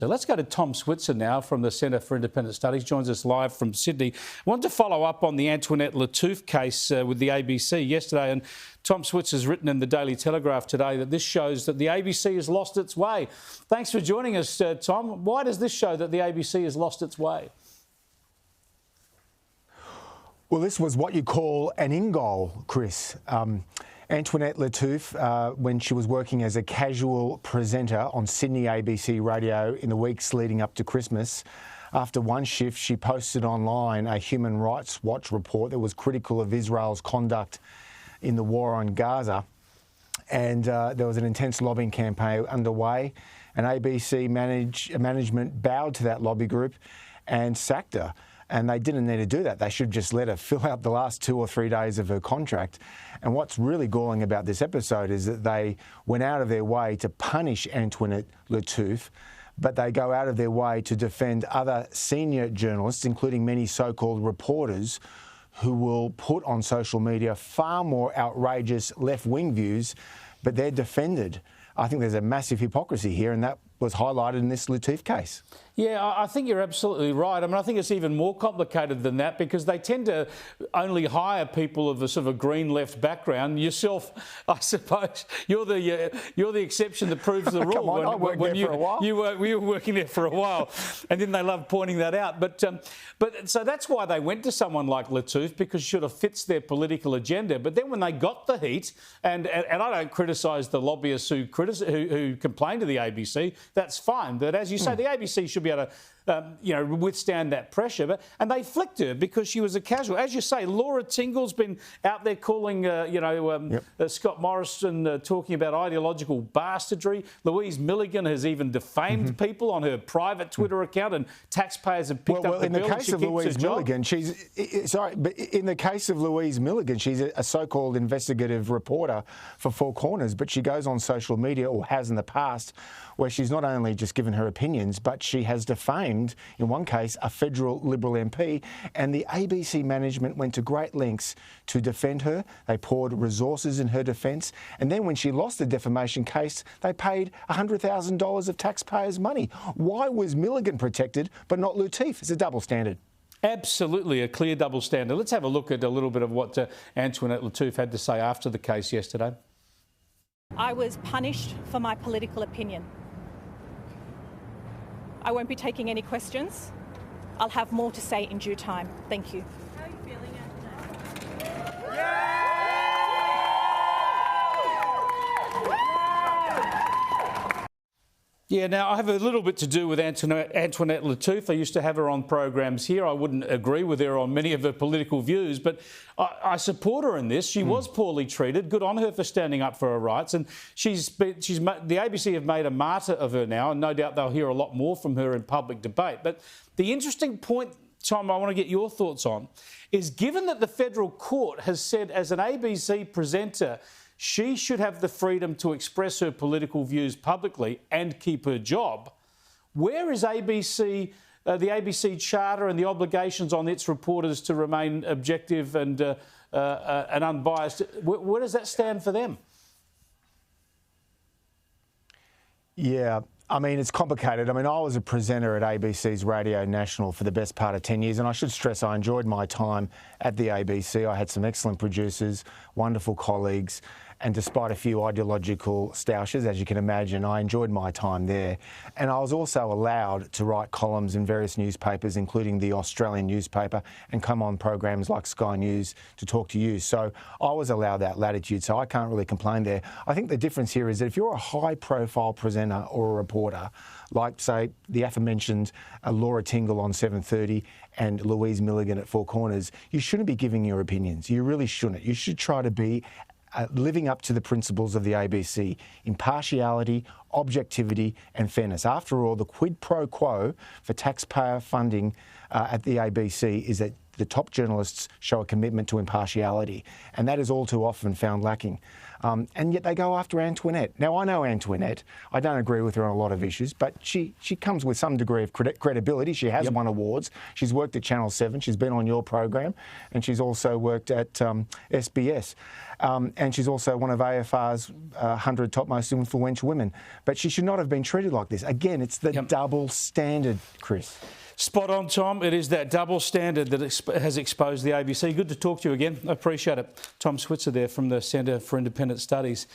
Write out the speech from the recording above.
So let's go to Tom Switzer now from the Centre for Independent Studies, joins us live from Sydney. I want to follow up on the Antoinette Lattouf case with the ABC yesterday, and Tom Switzer's written in the Daily Telegraph today that this shows that the ABC has lost its way. Thanks for joining us, Tom. Why does this show that the ABC has lost its way? Well, this was what you call an in-goal, Chris. Antoinette Lattouf, when she was working as a casual presenter on Sydney ABC radio in the weeks leading up to Christmas, after one shift she posted online a Human Rights Watch report that was critical of Israel's conduct in the war on Gaza. And there was an intense lobbying campaign underway, and ABC management bowed to that lobby group and sacked her. And they didn't need to do that. They should just let her fill out the last 2 or 3 days of her contract. And what's really galling about this episode is that they went out of their way to punish Antoinette Lattouf, but they go out of their way to defend other senior journalists, including many so-called reporters, who will put on social media far more outrageous left-wing views, but they're defended. I think there's a massive hypocrisy here, and that was highlighted in this Lattouf case. Yeah, I think you're absolutely right. I mean, I think it's even more complicated than that because they tend to only hire people of a sort of a green left background. Yourself, I suppose, you're the exception that proves the rule. Come on, I worked there for a while. You were working there for a while, and then they love pointing that out. But so that's why they went to someone like Lattouf, because she sort of fits their political agenda. But then when they got the heat, and I don't criticise the lobbyists who complained to the ABC. That's fine. But as you say, the ABC should be able to, withstand that pressure. And they flicked her because she was a casual. As you say, Laura Tingle's been out there calling, Scott Morrison talking about ideological bastardry. Louise Milligan has even defamed people on her private Twitter account, and taxpayers have picked up the bill. In the case of Louise Milligan, in the case of Louise Milligan, she's a so-called investigative reporter for Four Corners, but she goes on social media, or has in the past, where she's not only just given her opinions, but she has defamed, in one case, a federal Liberal MP, and the ABC management went to great lengths to defend her. They poured resources in her defence, and then when she lost the defamation case, they paid $100,000 of taxpayers' money. Why was Milligan protected but not Lattouf? It's a double standard. Absolutely, a clear double standard. Let's have a look at a little bit of what Antoinette Lattouf had to say after the case yesterday. I was punished for my political opinion. I won't be taking any questions. I'll have more to say in due time. Thank you. How are you feeling, Antoinette? Yeah, now I have a little bit to do with Antoinette Lattouf. I used to have her on programs here. I wouldn't agree with her on many of her political views, but I support her in this. She was poorly treated. Good on her for standing up for her rights. And the ABC have made a martyr of her now, and no doubt they'll hear a lot more from her in public debate. But the interesting point, Tom, I want to get your thoughts on, is given that the federal court has said as an ABC presenter, she should have the freedom to express her political views publicly and keep her job. Where is the ABC Charter and the obligations on its reporters to remain objective and unbiased? Where does that stand for them? Yeah, I mean, it's complicated. I mean, I was a presenter at ABC's Radio National for the best part of 10 years, and I should stress I enjoyed my time at the ABC. I had some excellent producers, wonderful colleagues, and despite a few ideological stoushes, as you can imagine, I enjoyed my time there. And I was also allowed to write columns in various newspapers, including the Australian newspaper, and come on programs like Sky News to talk to you. So I was allowed that latitude, so I can't really complain there. I think the difference here is that if you're a high-profile presenter or a reporter, like, say, the aforementioned Laura Tingle on 7:30 and Louise Milligan at Four Corners, you shouldn't be giving your opinions. You really shouldn't. You should try to be living up to the principles of the ABC: impartiality, objectivity and fairness. After all, the quid pro quo for taxpayer funding at the ABC is that the top journalists show a commitment to impartiality, and that is all too often found lacking. And yet they go after Antoinette. Now, I know Antoinette. I don't agree with her on a lot of issues, but she comes with some degree of credibility. She has won awards. She's worked at Channel 7. She's been on your program, and she's also worked at SBS. And she's also one of AFR's 100 top most influential women. But she should not have been treated like this. Again, it's the double standard, Chris. Spot on, Tom. It is that double standard that has exposed the ABC. Good to talk to you again. I appreciate it. Tom Switzer there from the Centre for Independent Studies.